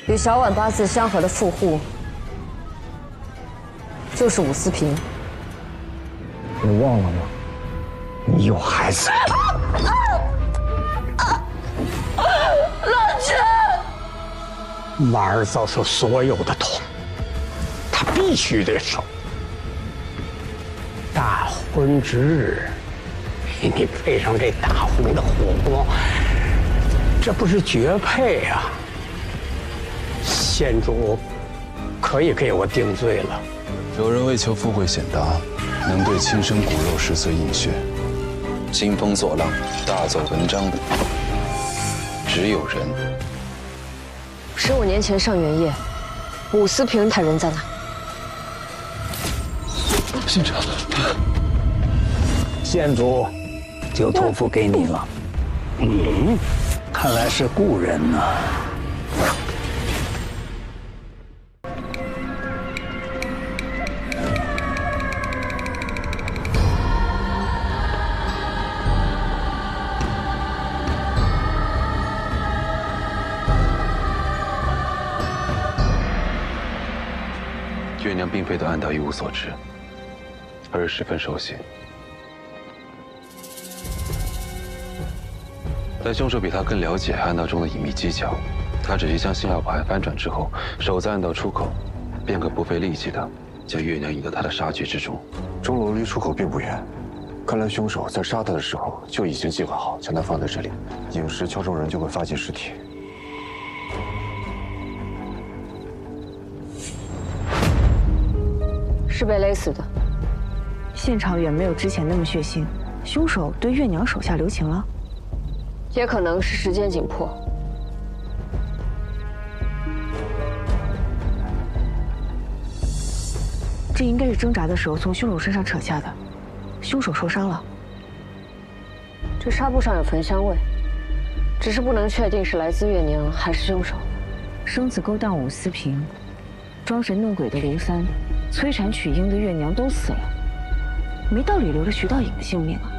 与小婉八字相合的富户，就是武思平。你忘了吗？你有孩子。老臣，婉儿遭受所有的痛，他必须得受。大婚之日，给你配上这大红的火锅，这不是绝配啊！县主可以给我定罪了。有人为求富贵显达，能对亲生骨肉食髓饮血，兴风作浪、大奏文章的，只有人。15年前上元夜，武思平他人在哪？县长，县主就托付给你了。看来是故人呢。月娘并非对暗道一无所知，而是十分熟悉。但凶手比他更了解暗道中的隐秘技巧，他只需将星耀宝函翻转之后，守在暗道出口，便可不费力气的将月娘引到他的杀局之中。钟楼离出口并不远，看来凶手在杀他的时候就已经计划好将他放在这里，影时敲钟人就会发现尸体。是被勒死的。现场远没有之前那么血腥，凶手对月娘手下留情了，也可能是时间紧迫。这应该是挣扎的时候从凶手身上扯下的，凶手受伤了。这纱布上有焚香味，只是不能确定是来自月娘还是凶手。生子勾当武思平，装神弄鬼的刘三，催产取婴的月娘都死了，没道理留着徐道隐的性命啊！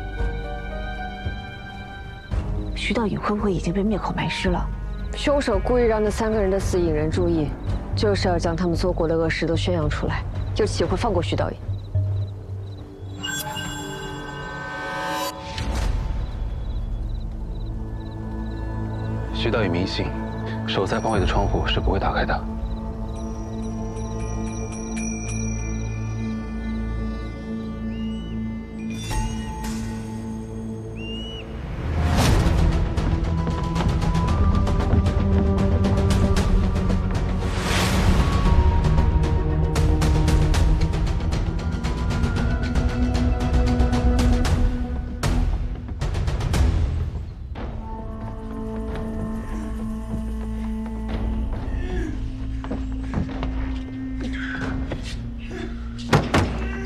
徐道隐会不会已经被灭口埋尸了？凶手故意让那3个人的死引人注意，就是要将他们做过的恶事都宣扬出来，又岂会放过徐道隐？徐道隐迷信，守在方位的窗户是不会打开的。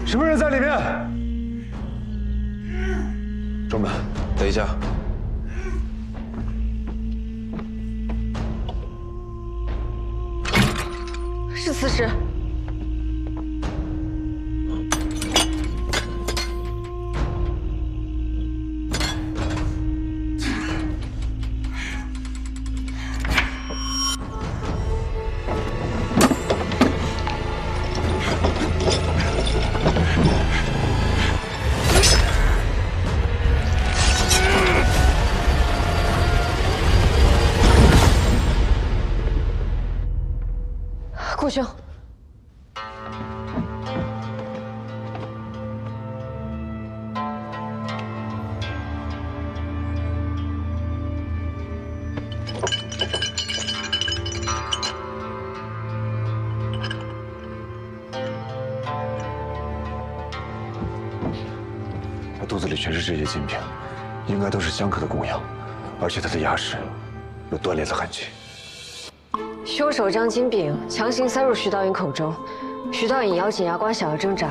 什么人在里面？中门，等一下。是刺史。顾兄，他肚子里全是这些金品，应该都是香客的供养，而且他的牙齿有断裂的痕迹。凶手将金饼强行塞入徐道隐口中，徐道隐咬紧牙关想要挣扎，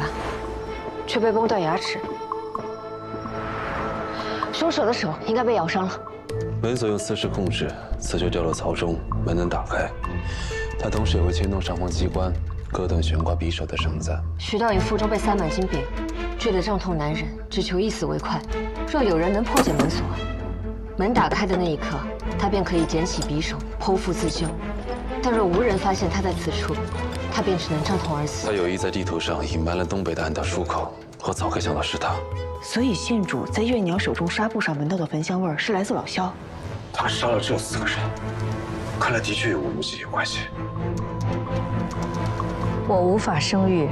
却被崩断牙齿。凶手的手应该被咬伤了。门锁用磁石控制，磁球掉落槽中，门能打开。他同时也会牵动上方机关，割断悬挂匕首的绳子。徐道隐腹中被塞满金饼，坠得胀痛难忍，只求一死为快。若有人能破解门锁，门打开的那一刻，他便可以捡起匕首剖腹自救。但若无人发现他在此处，他便只能阵痛而死。他有意在地图上隐瞒了东北的暗道出口，我早该想到是他。所以县主在月娘手中纱布上闻到的焚香味儿是来自老萧。他杀了这4个人，看来的确与吴木吉有关系。我无法生育，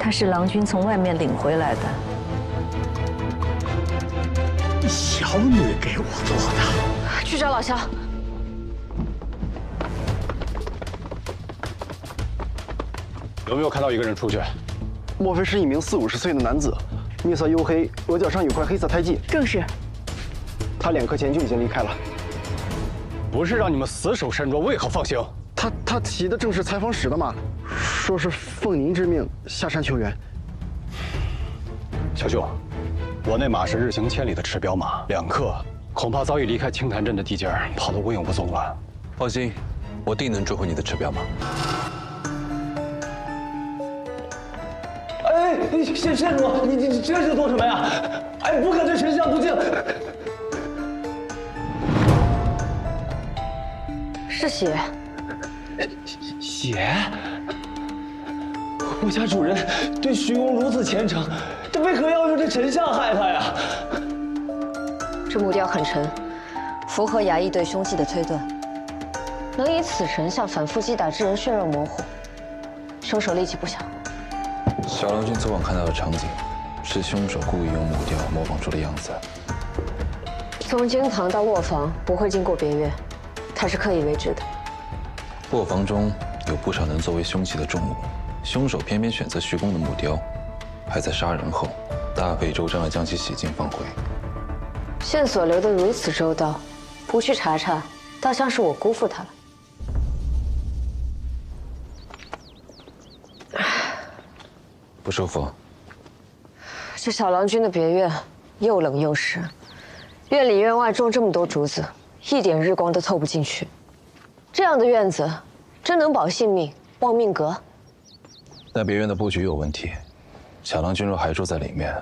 他是郎君从外面领回来的。小女给我做的。去找老萧。有没有看到一个人出去？莫非是一名40、50岁的男子，面色黝黑，额角上有块黑色胎记？正是。他2刻前就已经离开了。不是让你们死守山庄，为何放行？他骑的正是采访使的马，说是奉您之命下山求援。小舅，我那马是日行千里的持镖马，2刻恐怕早已离开青潭镇的地界，跑得无影无踪了。放心，我定能追回你的持镖马。哎，县主，你这是做什么呀？哎，不可对丞相不敬。是血。血？我家主人对徐公如此虔诚，这为何要用这丞相害他呀？这木雕很沉，符合衙役对凶器的推断，能以此成像反复击打致人血肉模糊，凶手力气不小。小郎君昨晚看到的场景，是凶手故意用木雕模仿出的样子。从经堂到卧房不会经过别院，他是刻意为之的。卧房中有不少能作为凶器的重物，凶手偏偏选择徐公的木雕，还在杀人后大费周章地将其洗净放回。线索留得如此周到，不去查查，倒像是我辜负他了。不舒服？这小郎君的别院又冷又湿，院里院外种这么多竹子，一点日光都透不进去。这样的院子，真能保性命、望命阁？那别院的布局有问题，小郎君若还住在里面，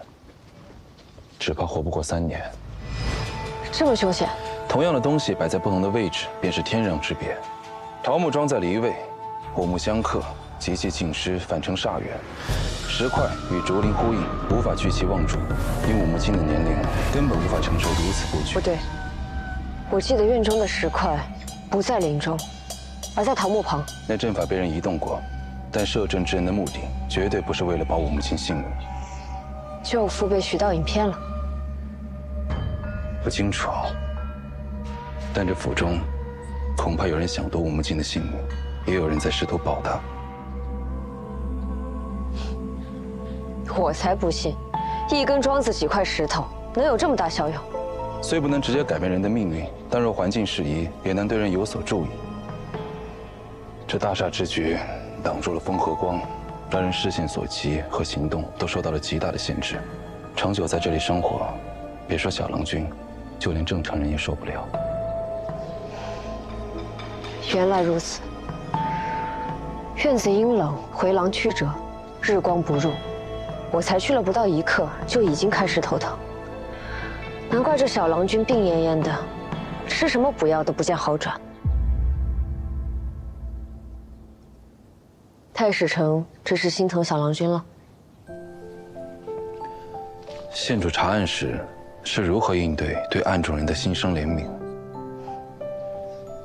只怕活不过3年。这么凶险？同样的东西摆在不同的位置，便是天壤之别。桃木装在离位，火木相克，极其尽失，反成煞缘。石块与竹林呼应，无法聚其望主。以我母亲的年龄，根本无法承受如此布局。不对，我记得院中的石块不在林中，而在桃木旁。那阵法被人移动过，但摄政之人的目的绝对不是为了保我母亲性命。舅父被徐道隐骗了？不清楚，但这府中恐怕有人想夺我母亲的性命，也有人在试图保她。我才不信，一根桩子几块石头能有这么大效用。虽不能直接改变人的命运，但若环境适宜，也能对人有所注意。这大厦之局挡住了风和光，让人视线所及和行动都受到了极大的限制。长久在这里生活，别说小郎君，就连正常人也受不了。原来如此。院子阴冷，回廊曲折，日光不入。我才去了不到1刻，就已经开始头疼。难怪这小郎君病恹恹的，吃什么补药都不见好转。太史丞这是心疼小郎君了。县主查案时是如何应对案中人的心生怜悯？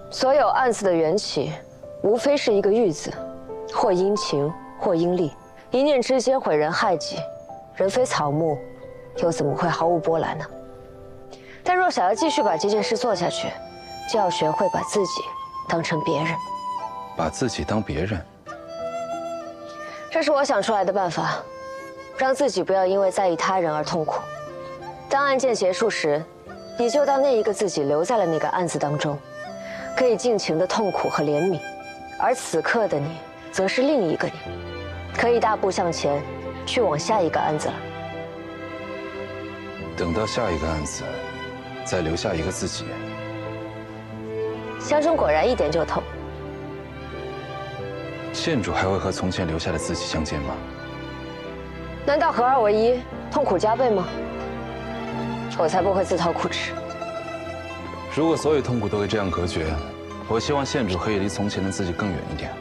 所有案子的缘起，无非是一个欲字，或因情，或因利。一念之间毁人害己，人非草木，又怎么会毫无波澜呢？但若想要继续把这件事做下去，就要学会把自己当成别人。把自己当别人？这是我想出来的办法，让自己不要因为在意他人而痛苦。当案件结束时，你就当那一个自己留在了那个案子当中，可以尽情的痛苦和怜悯，而此刻的你，则是另一个你。可以大步向前，去往下一个案子了。等到下一个案子，再留下一个自己。香中果然一点就透。县主还会和从前留下的自己相见吗？难道合二为一，痛苦加倍吗？我才不会自讨苦吃。如果所有痛苦都会这样隔绝，我希望县主可以离从前的自己更远一点。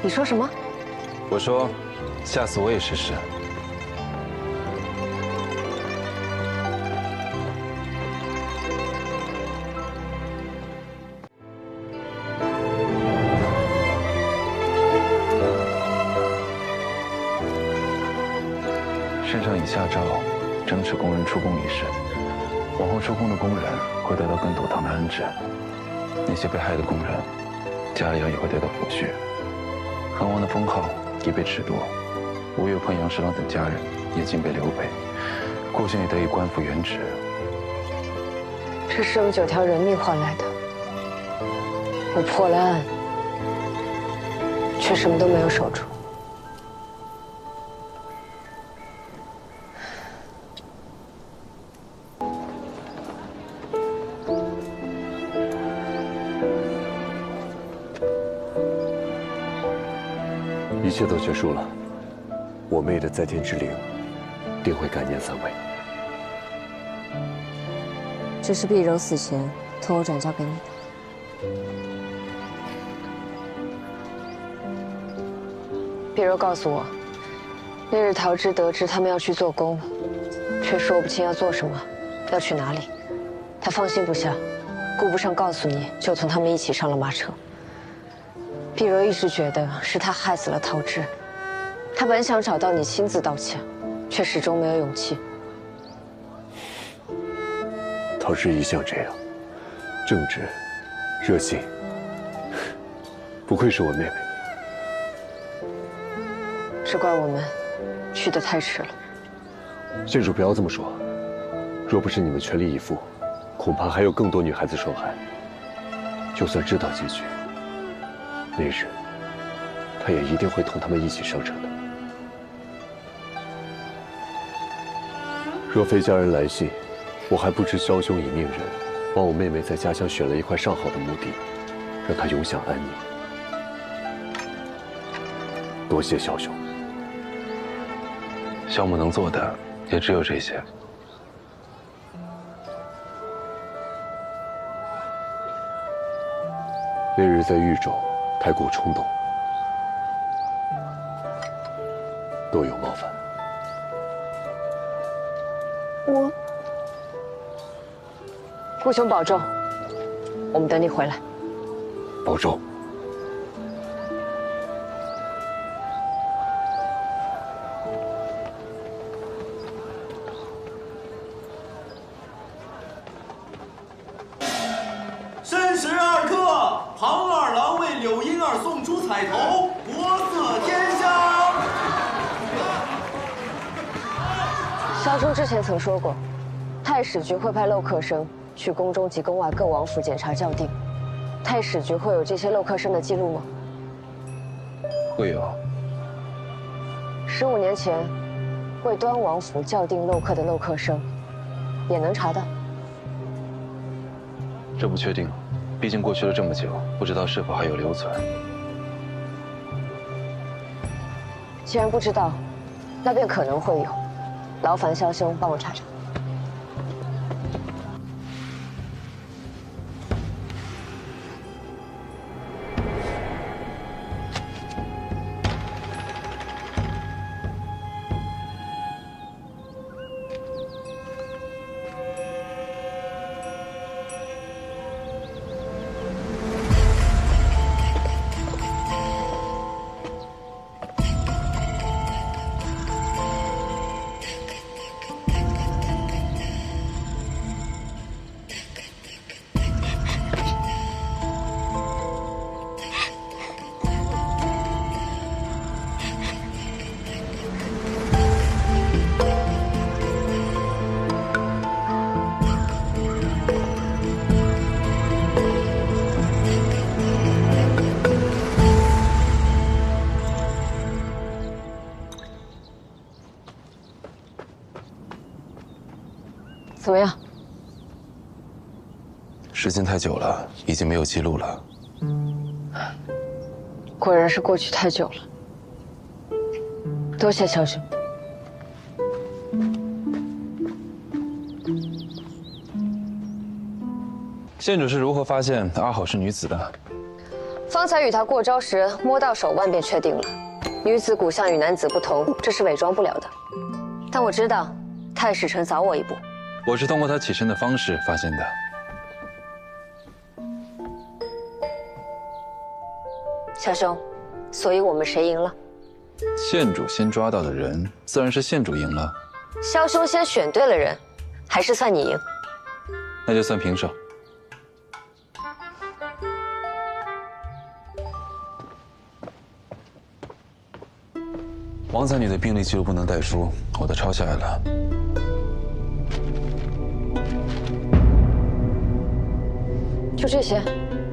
你说什么？我说，下次我也试试。圣上已下诏，征斥工人出宫一事。往后出宫的工人会得到更妥当的安置，那些被害的工人，家里也会得到抚恤。恒王的封号已被褫夺，吴越碰杨十郎等家人也尽被刘备，顾县也得以官复原职。这是用9条人命换来的。我破了案，却什么都没有守住。一切都结束了，我妹的在天之灵定会感念3位。这是碧柔死前托我转交给你的。碧柔告诉我，那日桃枝得知他们要去做工，却说不清要做什么，要去哪里。他放心不下，顾不上告诉你，就同他们一起上了马车。碧柔一直觉得是他害死了桃枝，他本想找到你亲自道歉，却始终没有勇气。桃枝一向这样，正直、热心，不愧是我妹妹。只怪我们去得太迟了。县主不要这么说，若不是你们全力以赴，恐怕还有更多女孩子受害。就算知道结局，那日他也一定会同他们一起上车的。若非家人来信，我还不知枭兄已命人帮我妹妹在家乡选了一块上好的墓地，让她永享安宁。多谢枭兄。萧母能做的也只有这些。那日在豫州太过冲动，多有冒犯。顾兄保重，我们等你回来。保重。申时2刻，庞二郎为柳婴儿送出彩头，国色天香。萧忠之前曾说过，太史局会派漏客生去宫中及宫外各王府检查校订。太史局会有这些漏客生的记录吗？会有。 15年前，为端王府校订漏客的漏客生，也能查到。这不确定，毕竟过去了这么久，不知道是否还有留存。既然不知道，那便可能会有。劳烦萧兄帮我查查。 怎么样？时间太久了，已经没有记录了。果然是过去太久了。多谢萧兄。县主是如何发现阿好是女子的？方才与她过招时摸到手腕，便确定了。女子骨相与男子不同，这是伪装不了的。但我知道，太史丞早我一步。我是通过他起身的方式发现的。小兄，所以我们谁赢了？县主先抓到的人，自然是县主赢了。萧兄先选对了人，还是算你赢？那就算平手。王才女的病历记录不能带书，我都抄下来了。就这些？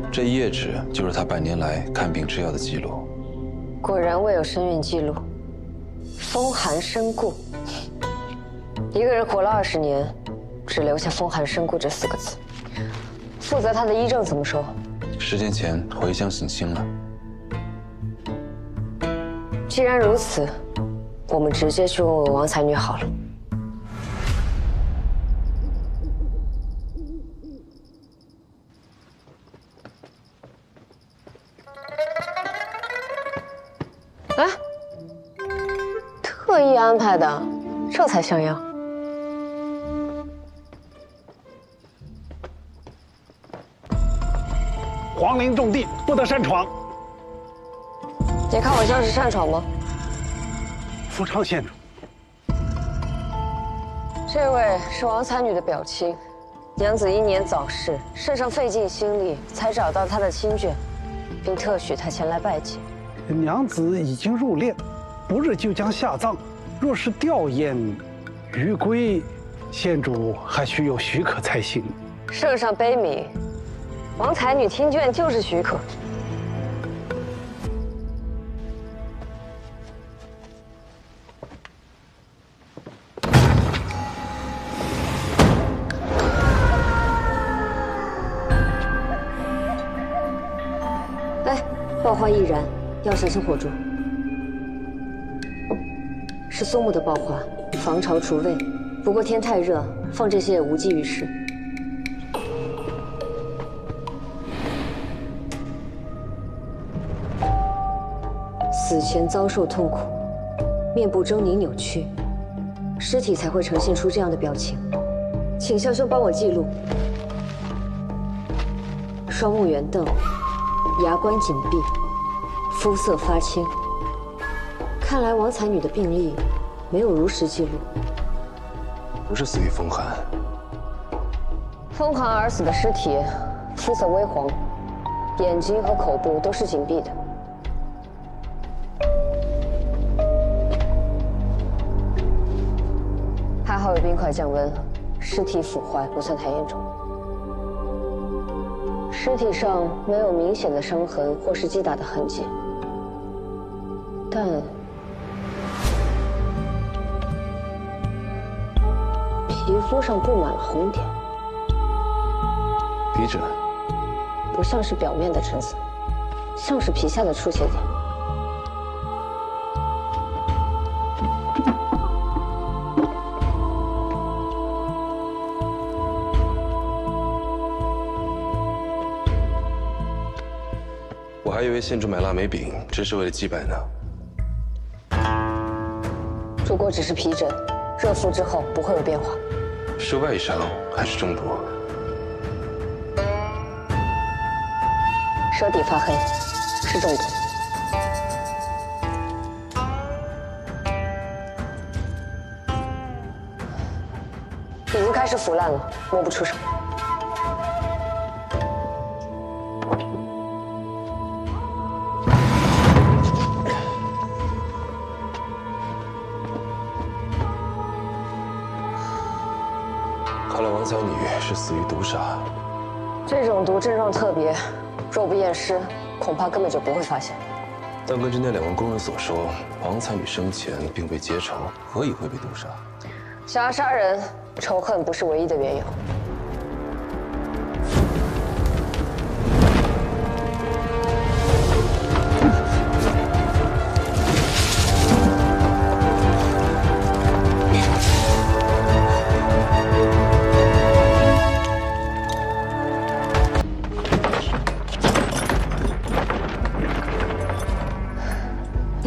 这一页纸就是她半年来看病吃药的记录。果然未有身孕记录，风寒身故。一个人活了20年，只留下风寒身故这4个字。负责他的医政怎么说10天前回乡省亲了。既然如此，我们直接去问问王才女好了。哎，特意安排的，这才像样。皇陵重地，不得擅闯。你看我像是擅闯吗？福昌县主，这位是王才女的表亲，娘子英年早逝，圣上费尽心力才找到她的亲眷，并特许她前来拜见。娘子已经入殓，不日就将下葬。若是吊唁余归，县主还需有许可才行。圣上悲悯，王才女听眷就是许可。哎，爆花易燃，要小心火烛。是松木的爆花，防潮除味。不过天太热，放这些也无济于事。死前遭受痛苦，面部狰狞扭曲，尸体才会呈现出这样的表情。请萧兄帮我记录：双目圆瞪，牙关紧闭，肤色发青。看来王才女的病历没有如实记录。不是死于风寒。风寒而死的尸体，肤色微黄，眼睛和口部都是紧闭的。还好有冰块降温，尸体腐坏不算太严重。尸体上没有明显的伤痕或是击打的痕迹，但皮肤上布满了红点，皮疹不像是表面的疹子，像是皮下的出血点。我还以为县主买腊梅饼只是为了祭拜呢。如果只是皮疹，热敷之后不会有变化。是外伤还是中毒？舌底发黑，是中毒。已经开始腐烂了，摸不出什么。看来王才女是死于毒杀。这种毒症状特别，若不验尸，恐怕根本就不会发现。但根据那2位工人所说，王才女生前并未结仇，何以会被毒杀？想要杀人，仇恨不是唯一的缘由。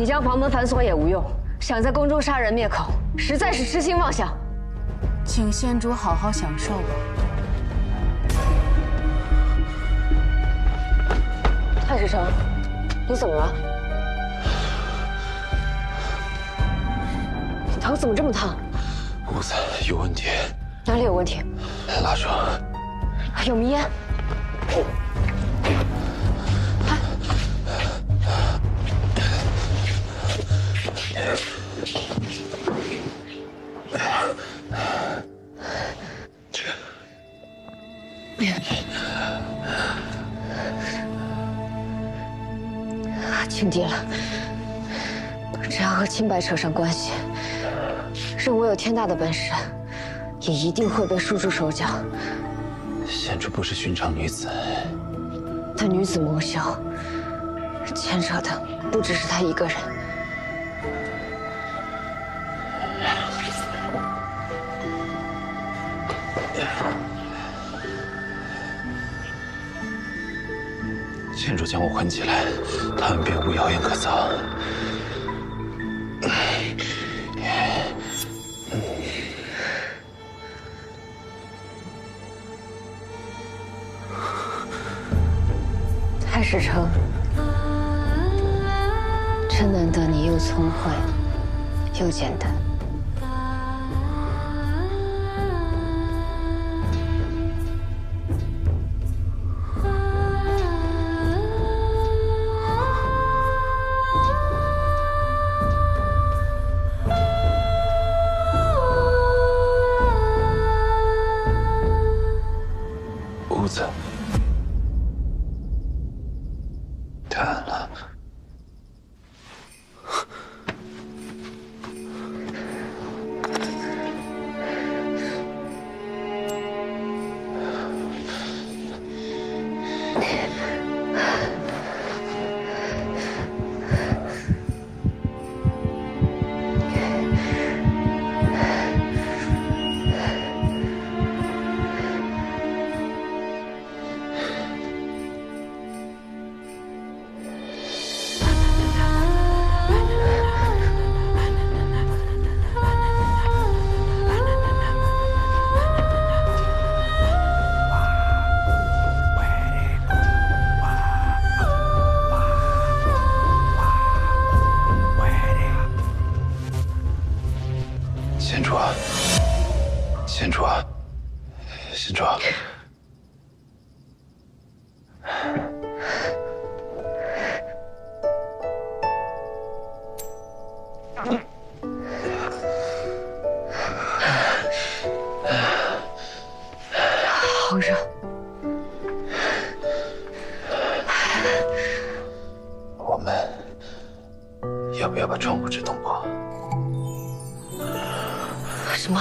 你将房门反锁也无用，想在宫中杀人灭口，实在是痴心妄想。请县主好好享受吧。太史成，你怎么了？你头怎么这么烫？屋子有问题。哪里有问题？蜡烛。有迷烟。轻敌了，只要和清白扯上关系，任我有天大的本事，也一定会被束住手脚。县主不是寻常女子，她女子蒙羞，牵扯的不只是她一个人。县主将我捆起来，他们便无谣言可造。太史成，真难得你又聪慧又简单。屋子太暗了。县主啊，县主啊，县主啊！好热。我们要不要把窗户纸弄破？什么？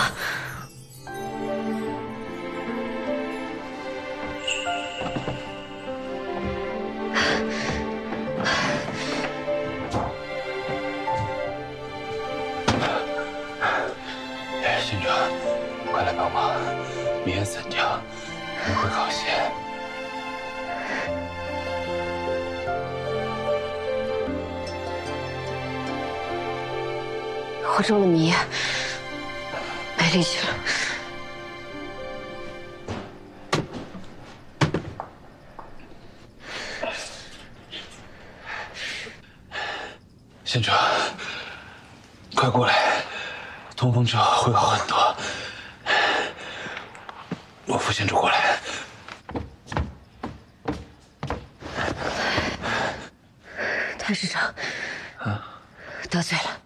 县主，快来帮忙！迷烟散掉，人会好些。我中了迷，没力气了。县主，快过来，通风之后会好很多。我扶县主过来。太史成，得罪了。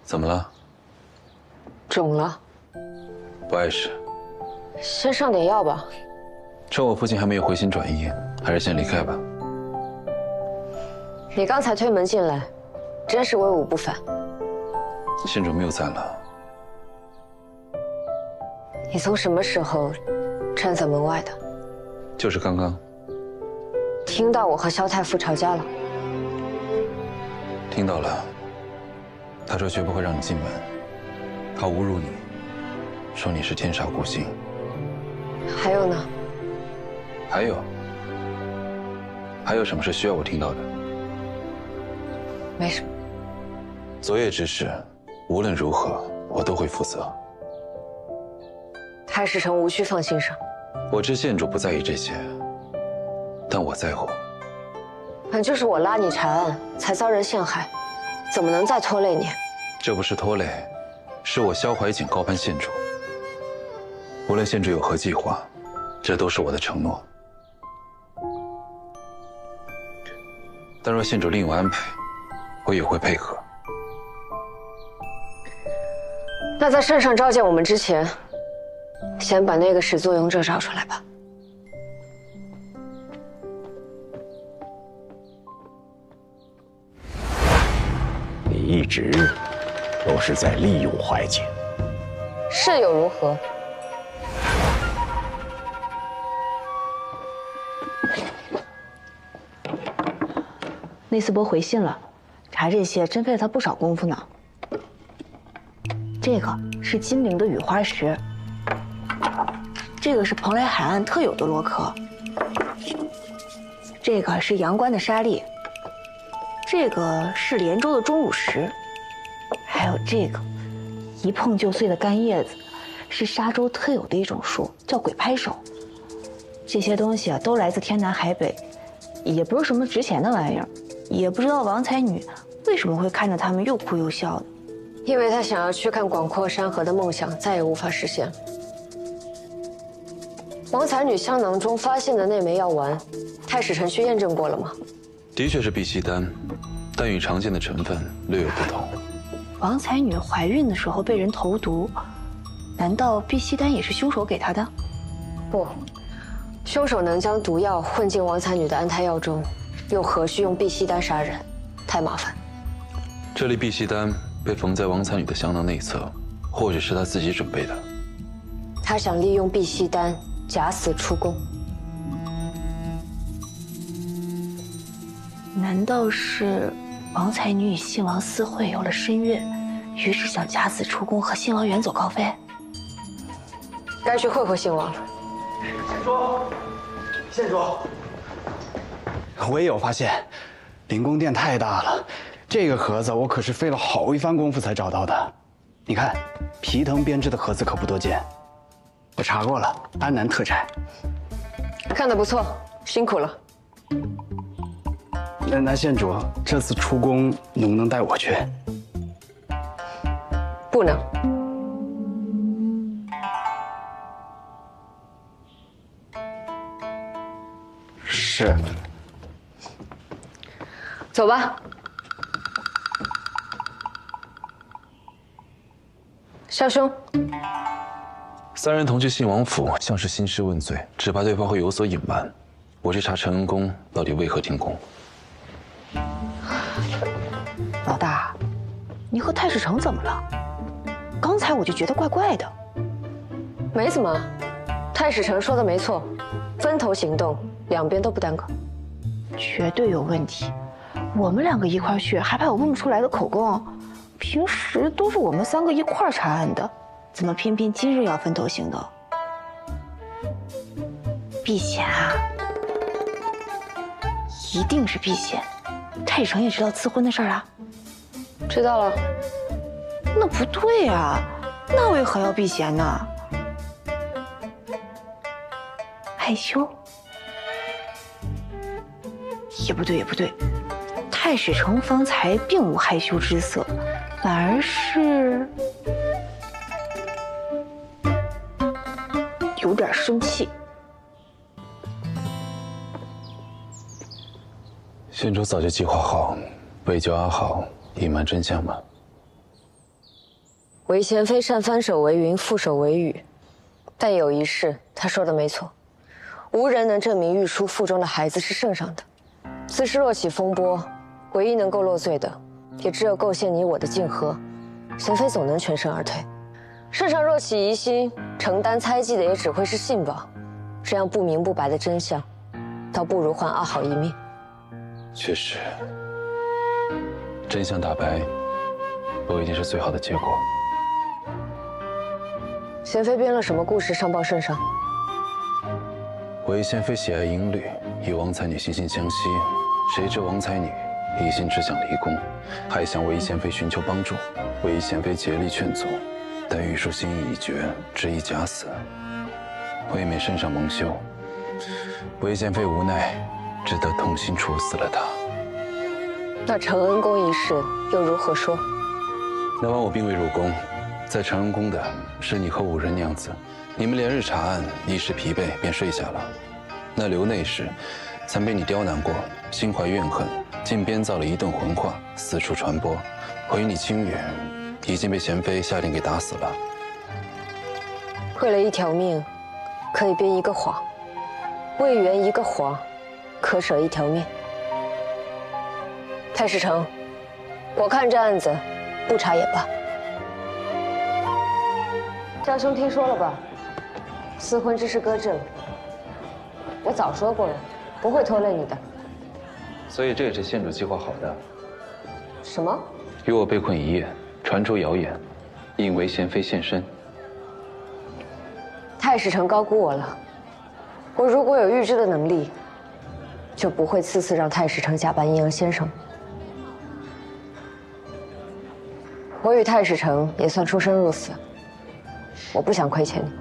怎么了？肿了，不碍事。先上点药吧。趁我父亲还没有回心转意，还是先离开吧。你刚才推门进来，真是威武不凡。县主谬赞了。你从什么时候站在门外的？就是刚刚。听到我和萧太傅吵架了？听到了。他说绝不会让你进门，他侮辱你，说你是天煞孤星。还有呢？还有什么是需要我听到的？没什么。昨夜之事，无论如何我都会负责。太史丞无需放心上。我知县主不在意这些，但我在乎。反就是我拉你查案，才遭人陷害，怎么能再拖累你？这不是拖累，是我萧怀瑾高攀县主。无论县主有何计划，这都是我的承诺。但若县主另有安排，我也会配合。那在圣上召见我们之前，先把那个始作俑者找出来吧。你一直都是在利用怀瑾，是又如何？内斯伯回信了，查这些真费了他不少功夫呢。这个是金陵的雨花石，这个是蓬莱海岸特有的螺壳，这个是阳关的沙砾，这个是连州的钟乳石，还有这个一碰就碎的干叶子，是沙洲特有的一种树，叫鬼拍手。这些东西啊，都来自天南海北，也不是什么值钱的玩意儿，也不知道王才女为什么会看着他们又哭又笑的。因为他想要去看广阔山河的梦想再也无法实现。王才女香囊中发现的那枚药丸，太史丞去验证过了吗？的确是碧溪丹，但与常见的成分略有不同。王才女怀孕的时候被人投毒，难道碧溪丹也是凶手给她的？不，凶手能将毒药混进王才女的安胎药中，又何须用碧溪丹杀人？太麻烦。这粒碧溪丹被缝在王才女的香囊内侧，或许是她自己准备的。他想利用碧溪丹假死出宫。难道是王才女与信王私会有了深怨，于是想假死出宫和信王远走高飞？该去会会信王了。县主，我也有发现，灵宫殿太大了，这个盒子我可是费了好一番功夫才找到的。你看，皮藤编织的盒子可不多见，我查过了，安南特产。看得不错，辛苦了。那县主，这次出宫能不能带我去？不能。是。走吧。萧兄，三人同去信王府，像是兴师问罪，只怕对方会有所隐瞒。我去查陈恩公到底为何停工。老大，你和太史丞怎么了？刚才我就觉得怪怪的。没怎么，太史丞说的没错，分头行动，两边都不耽搁。绝对有问题，我们两个一块去，还怕有问不出来的口供？平时都是我们三个一块查案的，怎么偏偏今日要分头行动？避嫌啊！一定是避嫌。太史丞也知道赐婚的事儿啊？知道了。那不对啊，那为何要避嫌呢？害羞？也不对，也不对。太史丞方才并无害羞之色，反而是有点生气。县主早就计划好为救阿好隐瞒真相吗？韦贤妃善翻手为云，覆手为雨，但有一事，她说的没错，无人能证明玉书腹中的孩子是圣上的。此事若起风波，唯一能够落罪的，也只有构陷你我的竞合。贤妃总能全身而退。圣上若起疑心，承担猜忌的也只会是信王。这样不明不白的真相，倒不如换阿好一命。确实，真相大白，不一定是最好的结果。贤妃编了什么故事上报圣上？韦贤妃喜爱音律，与王才女惺惺相惜，谁知王才女一心只想离宫，还向韦贤妃寻求帮助。韦贤妃竭力劝阻，但玉书心意已决，执意假死。为免圣上蒙羞，韦贤妃无奈，只得痛心处死了他。那承恩宫一事又如何说？那晚我并未入宫，在承恩宫的是你和5人娘子，你们连日查案，一时疲惫便睡下了。那刘内侍曾被你刁难过，心怀怨恨，竟编造了一顿混话，四处传播，毁你清誉，已经被贤妃下令给打死了。为了一条命，可以编一个谎；为圆一个谎，可舍一条命。太史丞，我看这案子不查也罢。赵兄听说了吧？私婚之事搁置了。我早说过了，不会拖累你的。所以这也是县主计划好的。什么？与我被困一夜，传出谣言，引韦贤妃现身。太史丞高估我了。我如果有预知的能力，就不会次次让太史丞假扮阴阳先生。我与太史丞也算出生入死，我不想亏欠你。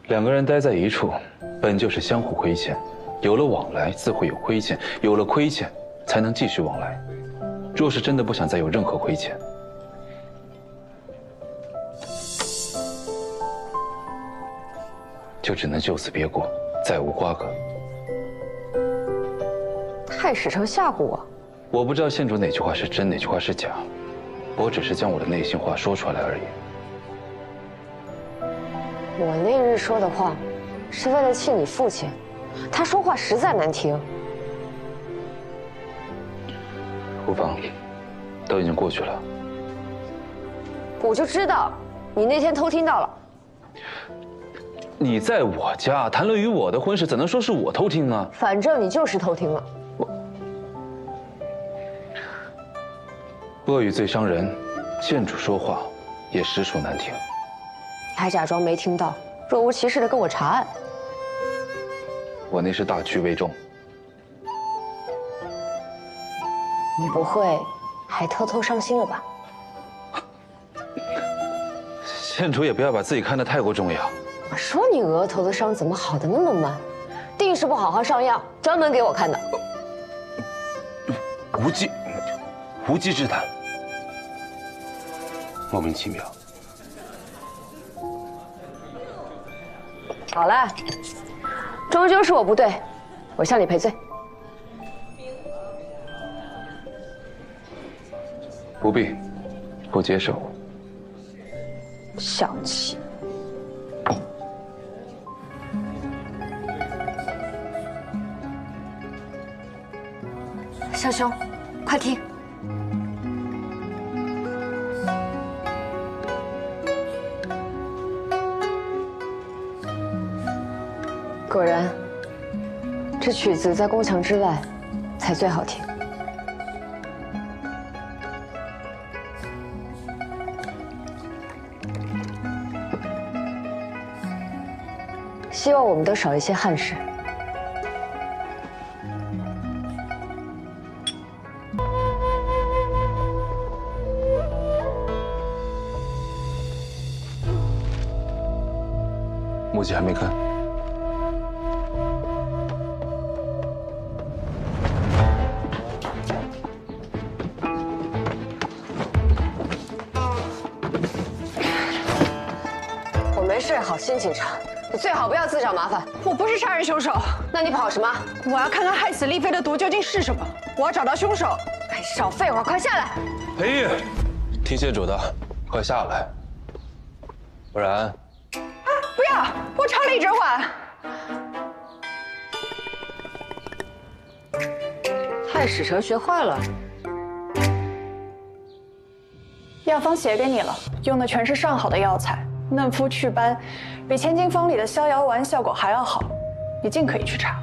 两个人待在一处，本就是相互亏欠，有了往来，自会有亏欠，有了亏欠，才能继续往来。若是真的不想再有任何亏欠，就只能就此别过，再无瓜葛。太史丞吓唬我？我不知道县主哪句话是真，哪句话是假，我只是将我的内心话说出来而已。我那日说的话，是为了气你父亲，他说话实在难听。无妨，都已经过去了。我就知道，你那天偷听到了。你在我家谈论与我的婚事，怎能说是我偷听呢？反正你就是偷听了。恶语最伤人，县主说话也实属难听。还假装没听到，若无其事的跟我查案。我那是大局为重。你不会还偷偷伤心了吧？县主也不要把自己看得太过重要。我说你额头的伤怎么好的那么慢？定是不好好上药，专门给我看的。无稽之谈，莫名其妙。好了，终究是我不对，我向你赔罪。不必，不接受。小气。小熊，快听。果然，这曲子在宫墙之外才最好听。希望我们都少一些憾事。木姐还没看。我没睡好，心情差。你最好不要自找麻烦。我不是杀人凶手，那你跑什么？我要看看害死丽妃的毒究竟是什么，我要找到凶手。哎，少废话，快下来！裴玉，听县主的，快下来，不然……不要，我朝里只管。太史丞学坏了。药方写给你了，用的全是上好的药材，嫩肤祛斑，比千金坊里的逍遥丸效果还要好，你尽可以去查。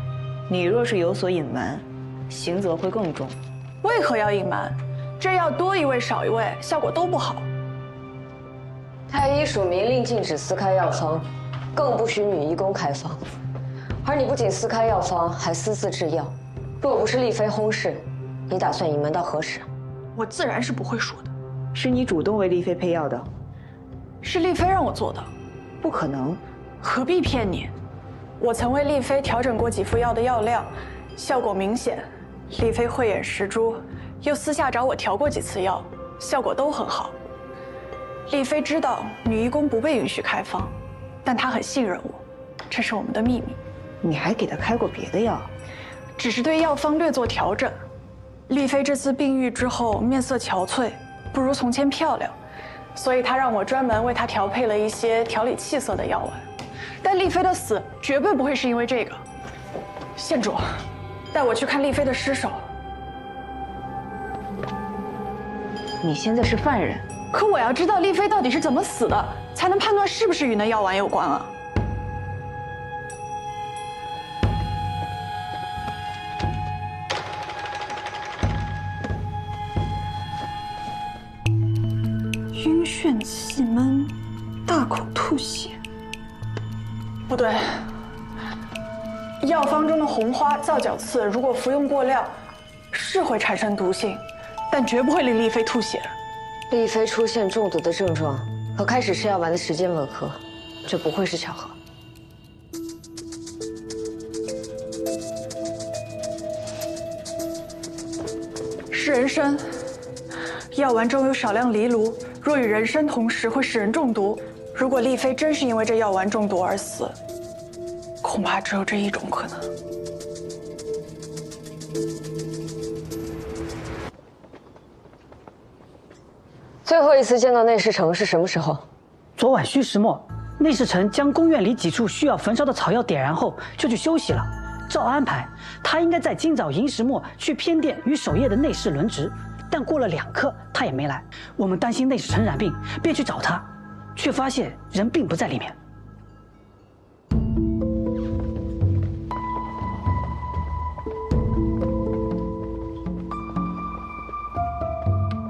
你若是有所隐瞒，刑责会更重。为何要隐瞒？这药多一味少一味，效果都不好。太医署明令禁止私开药方，更不许女医工开方。而你不仅私开药方，还私自制药。若不是丽妃轰事，你打算隐瞒到何时？我自然是不会说的。是你主动为丽妃配药的？是丽妃让我做的。不可能。何必骗你？我曾为丽妃调整过几副药的药量，效果明显。丽妃慧眼识珠，又私下找我调过几次药，效果都很好。丽妃知道女医工不被允许开方，但她很信任我，这是我们的秘密。你还给她开过别的药？只是对药方略作调整。丽妃这次病愈之后面色憔悴，不如从前漂亮，所以她让我专门为她调配了一些调理气色的药丸。但丽妃的死绝对不会是因为这个。县主，带我去看丽妃的尸首。你现在是犯人，可我要知道丽妃到底是怎么死的，才能判断是不是与那药丸有关啊。晕眩气闷，大口吐血。不对，药方中的红花皂角刺，如果服用过量，是会产生毒性，但绝不会令丽妃吐血。丽妃出现中毒的症状和开始吃药丸的时间吻合，这不会是巧合。是人参，药丸中有少量藜芦，若与人参同时，会使人中毒。如果丽妃真是因为这药丸中毒而死，恐怕只有这一种可能。最后一次见到内侍丞是什么时候？昨晚戌时末，内侍丞将宫院里几处需要焚烧的草药点燃后，就去休息了。照安排，他应该在今早寅时末去偏殿与守夜的内侍轮值，但过了2刻，他也没来。我们担心内侍丞染病，便去找他，却发现人并不在里面。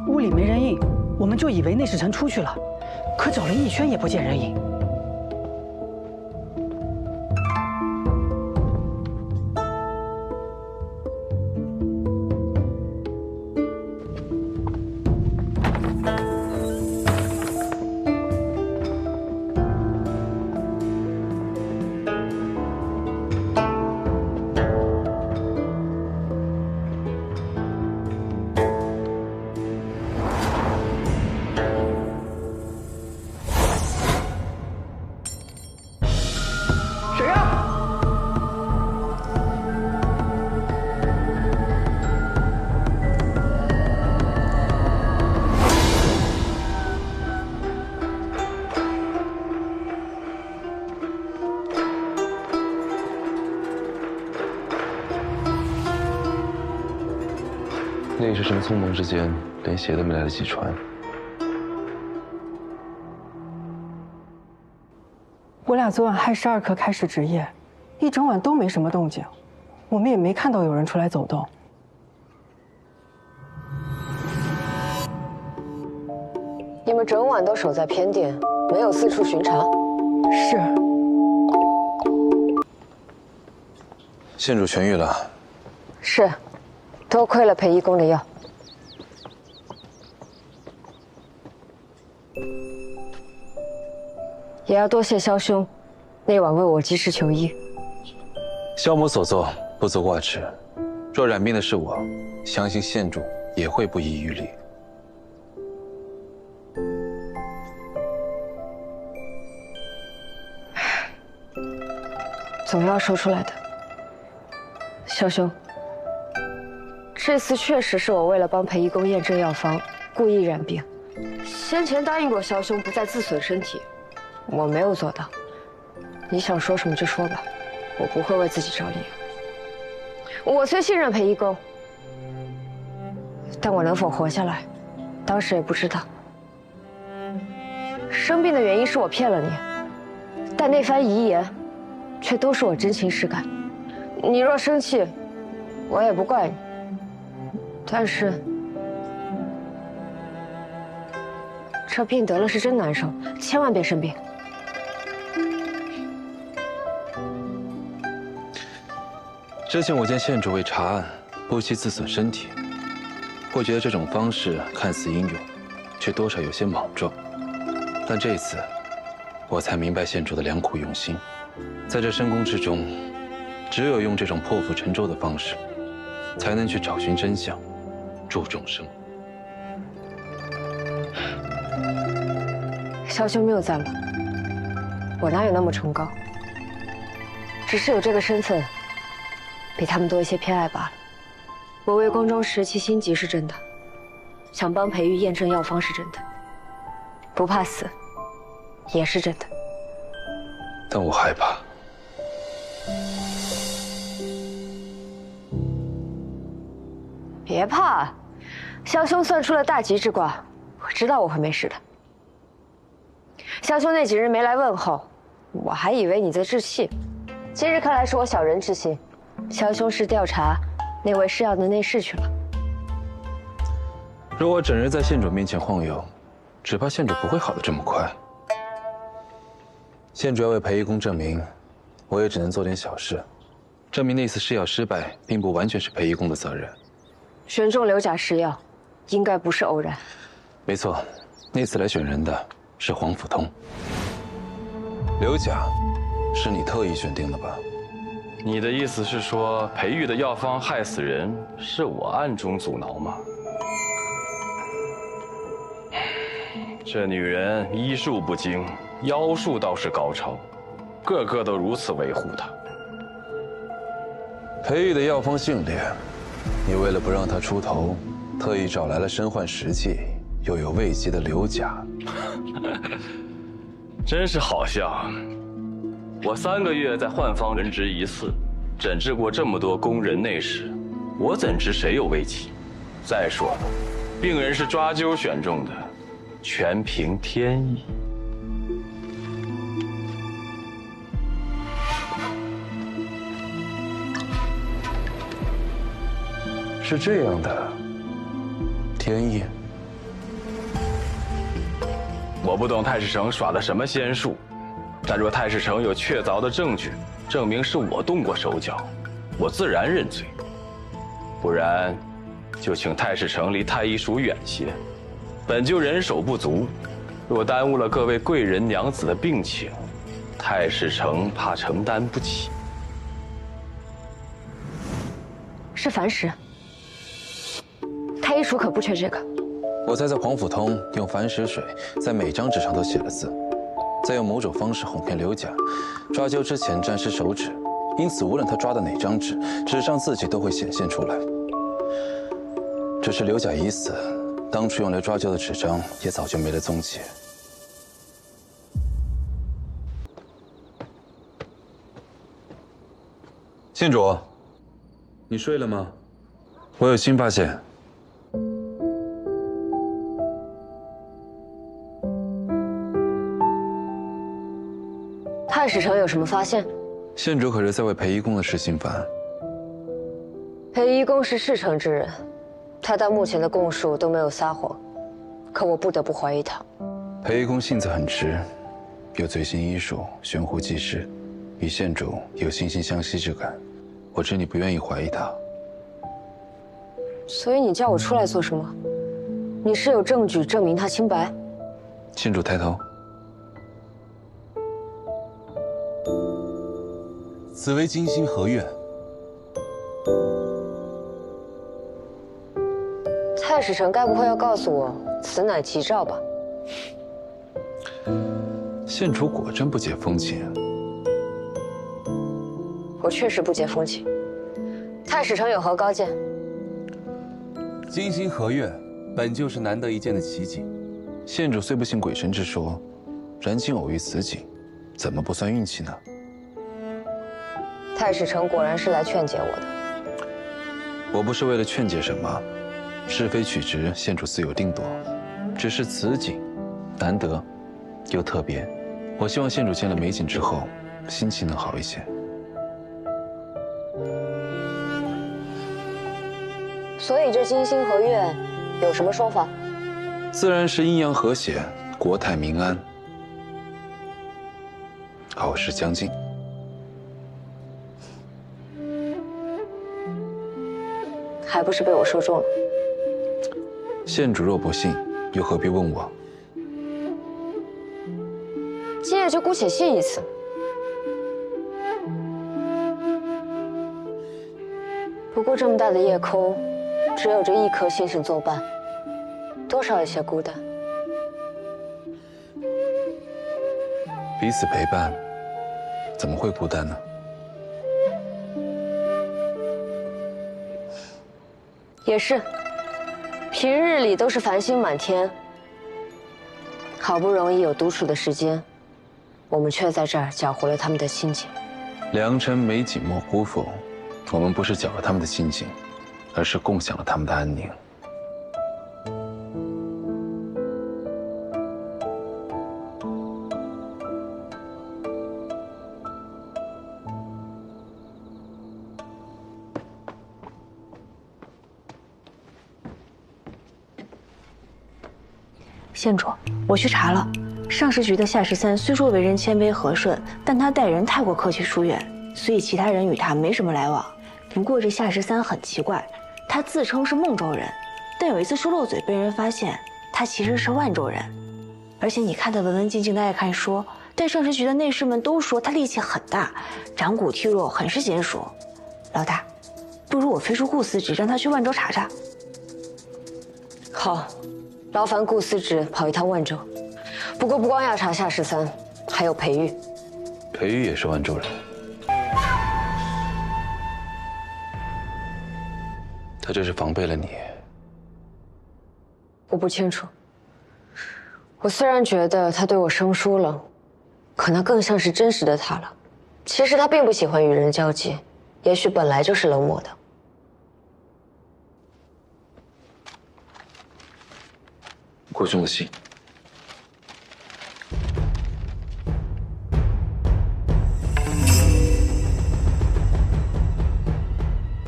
屋里没人影，我们就以为内侍丞出去了，可找了一圈也不见人影。内侍丞匆忙之间，连鞋都没来得及穿。我俩昨晚亥时2刻开始值夜，一整晚都没什么动静，我们也没看到有人出来走动。你们整晚都守在偏殿，没有四处巡查？是。县主痊愈了。是。多亏了裴医公的药。也要多谢萧兄，那晚为我及时求医。萧某所作不足挂齿，若染病的是我，相信县主也会不遗余力。总要说出来的。萧兄，这次确实是我为了帮裴义公验证药方，故意染病。先前答应过萧兄不再自损身体，我没有做到。你想说什么就说吧，我不会为自己找理由。我虽信任裴义公，但我能否活下来，当时也不知道。生病的原因是我骗了你，但那番遗言，却都是我真情实感。你若生气，我也不怪你。但是，这病得了是真难受，千万别生病。之前我见县主为查案，不惜自损身体，我觉得这种方式看似英勇，却多少有些莽撞。但这次，我才明白县主的良苦用心。在这深宫之中，只有用这种破釜沉舟的方式，才能去找寻真相，助众生。萧兄谬赞了，我哪有那么崇高？只是有这个身份，比他们多一些偏爱罢了。我为宫中拾其心疾是真的，想帮裴玉验证药方是真的，不怕死也是真的。但我害怕。别怕，萧兄算出了大吉之卦，我知道我会没事的。萧兄那几日没来问候，我还以为你在置气，今日看来是我小人之心。萧兄是调查那位试药的内侍去了。若我整日在县主面前晃悠，只怕县主不会好得这么快。县主要为裴义公证明，我也只能做点小事，证明那次试药失败并不完全是裴义公的责任。选中刘甲试药，应该不是偶然。没错，那次来选人的是黄甫通。刘甲，是你特意选定的吧？你的意思是说，裴玉的药方害死人，是我暗中阻挠吗？这女人医术不精，妖术倒是高超，个个都如此维护她。裴玉的药方姓连，你为了不让他出头，特意找来了身患实际又有位极的刘甲。真是好笑。我3个月在换方任职一次，诊治过这么多宫人内侍，我怎知谁有危疾？再说了，病人是抓阄选中的，全凭天意。是这样的，天意。我不懂太史丞耍的什么仙术。但若太史丞有确凿的证据，证明是我动过手脚，我自然认罪。不然，就请太史丞离太医署远些。本就人手不足，若耽误了各位贵人娘子的病情，太史丞怕承担不起。是凡石，太医署可不缺这个。我猜黄甫通用矾石水在每张纸上都写了字。再用某种方式哄骗刘甲，抓阄之前沾湿手指，因此无论他抓的哪张纸，纸上字迹都会显现出来。只是刘甲已死，当初用来抓阄的纸张也早就没了踪迹。县主，你睡了吗？我有新发现。太史丞有什么发现？县主可是在为裴义公的事心烦。裴义公是赤诚之人，他到目前的供述都没有撒谎，可我不得不怀疑他。裴义公性子很直，又醉心医术，悬壶济世，与县主有惺惺相惜之感。我知你不愿意怀疑他，所以你叫我出来做什么？你是有证据证明他清白？县主抬头。此为金星合院。太史丞该不会要告诉我，此乃吉兆吧？县主果真不解风情。我确实不解风情。太史城有何高见？金星合月，本就是难得一见的奇景。县主虽不信鬼神之说，然今偶遇此景，怎么不算运气呢？太史城果然是来劝解我的。我不是为了劝解什么，是非曲直，县主自有定夺。只是此景难得又特别，我希望县主见了美景之后，心情能好一些。所以这金星合月有什么说法？自然是阴阳和谐，国泰民安，好事将近。还不是被我说中了。县主若不信，又何必问我？今夜就姑且信一次。不过这么大的夜空，只有这一颗星星作伴，多少有些孤单。彼此陪伴，怎么会孤单呢？也是，平日里都是繁星满天，好不容易有独处的时间，我们却在这儿搅和了他们的心情。良辰美景莫辜负，我们不是搅了他们的心情，而是共享了他们的安宁。县主，我去查了，上市局的夏13虽说为人谦卑和顺，但他待人太过客气疏远，所以其他人与他没什么来往。不过这夏13很奇怪，他自称是孟州人，但有一次说漏嘴被人发现，他其实是万州人。而且你看他文文静静的爱看书，但上市局的内侍们都说他力气很大，掌骨体弱，很是娴熟。老大，不如我飞出顾司职，让他去万州查查。好。劳烦顾司职跑一趟万州，不过不光要查夏13，还有裴玉。裴玉也是万州人，他这是防备了你。我不清楚。我虽然觉得他对我生疏了，可那更像是真实的他了。其实他并不喜欢与人交际，也许本来就是冷漠的。国兄的信。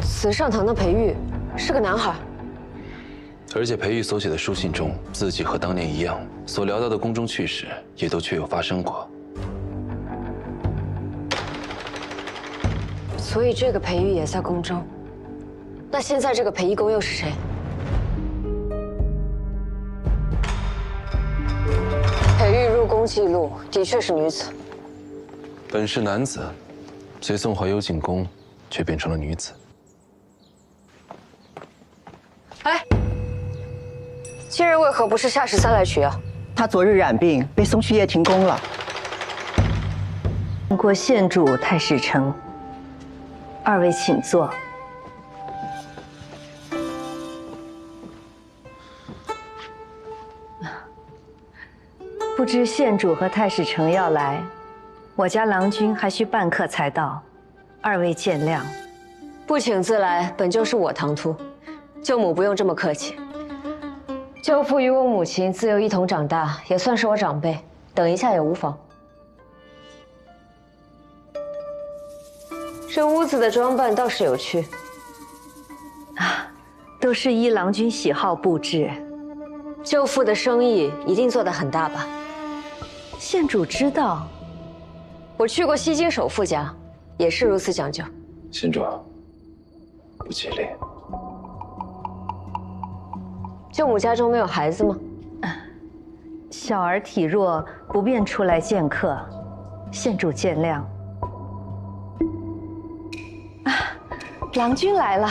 慈上堂的裴玉是个男孩，而且裴玉所写的书信中，自己和当年一样，所聊到的宫中趣事也都确有发生过。所以这个裴玉也在宫中。那现在这个裴义公又是谁？裴玉入宫记录的确是女子，本是男子，随宋怀幽进宫，却变成了女子。哎，今日为何不是夏13来取药？他昨日染病，被送去掖庭宫了。见过县主太史城，二位请坐。不知县主和太史城要来，我家郎君还需半刻才到，二位见谅。不请自来，本就是我唐突，舅母不用这么客气。舅父与我母亲自幼一同长大，也算是我长辈，等一下也无妨。这屋子的装扮倒是有趣，都是依郎君喜好布置。舅父的生意一定做得很大吧？县主知道，我去过西京首富家，也是如此讲究。县主，不吉利。舅母家中没有孩子吗？小儿体弱，不便出来见客，县主见谅。郎君来了。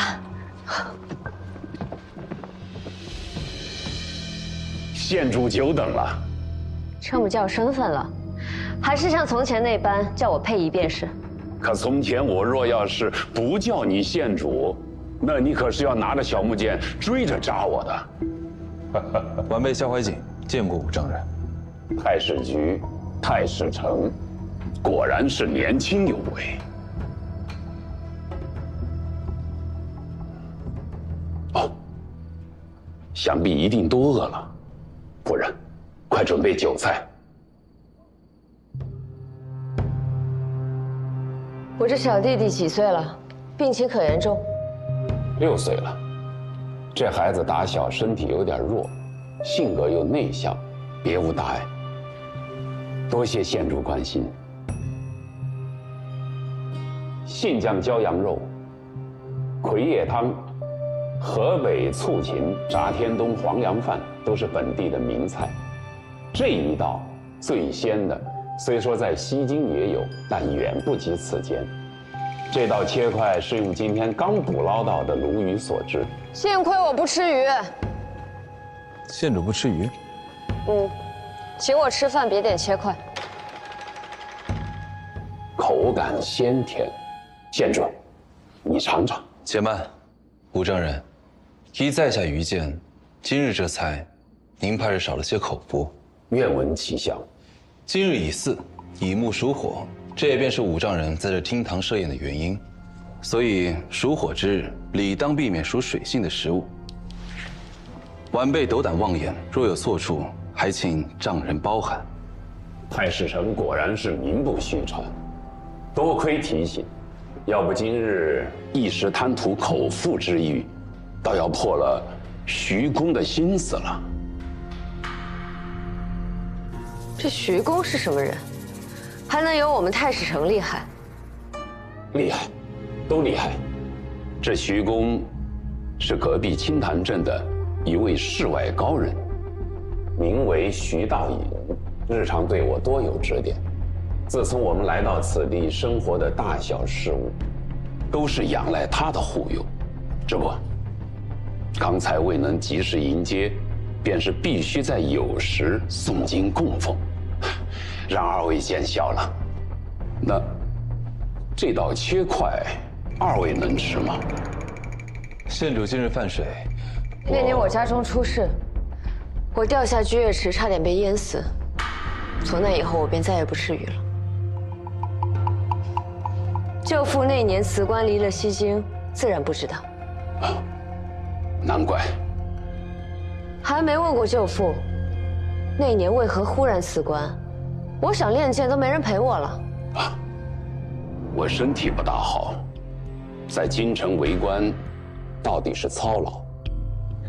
县主久等了。这么叫身份了，还是像从前那般叫我佩仪便是。可从前我若要是不叫你县主，那你可是要拿着小木剑追着扎我的。晚辈夏怀瑾见过武丈人。太史局、太史丞，果然是年轻有为。哦，想必一定都饿了，夫人，快准备酒菜。我这小弟弟几岁了？病情可严重。6岁了，这孩子打小身体有点弱，性格又内向，别无大碍。多谢县主关心。信酱椒羊肉、葵叶汤、河北醋芹、炸天冬黄羊饭都是本地的名菜。这一道最鲜的，虽说在西京也有，但远不及此间。这道切块是用今天刚捕捞到的鲈鱼所制。幸亏我不吃鱼。县主不吃鱼？请我吃饭，别点切块。口感鲜甜，县主，你尝尝。且慢，武丈人，依在下愚见，今日这菜，您怕是少了些口福。愿闻其详。今日已巳，乙木属火，这也便是武丈人在这厅堂设宴的原因。所以属火之日，理当避免属水性的食物。晚辈斗胆妄言，若有错处，还请丈人包涵。太史丞果然是名不虚传，多亏提醒，要不今日一时贪图口腹之欲，倒要破了徐公的心思了。这徐公是什么人？还能有我们太史丞厉害？厉害，都厉害。这徐公是隔壁清潭镇的一位世外高人，名为徐道隐，日常对我多有指点。自从我们来到此地，生活的大小事务，都是仰赖他的护佑。只不过，刚才未能及时迎接，便是必须在酉时诵经供奉，让二位见笑了。那这道切块，二位能吃吗？县主今日犯水。那年我家中出事，我掉下居月池，差点被淹死。从那以后，我便再也不吃鱼了。舅父那年辞官离了西京，自然不知道。难怪。还没问过舅父，那年为何忽然辞官？我想练剑都没人陪我了。我身体不大好，在京城为官，到底是操劳，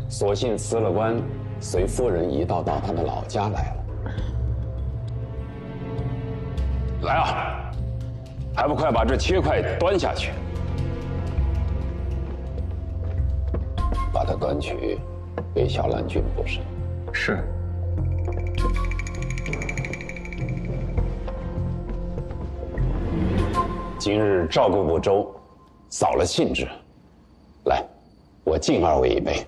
索性辞了官，随夫人一道到他的老家来了。来啊，还不快把这切块端下去！把它端去，给小兰君补上。是。今日照顾不周，扫了兴致。来，我敬二位一杯。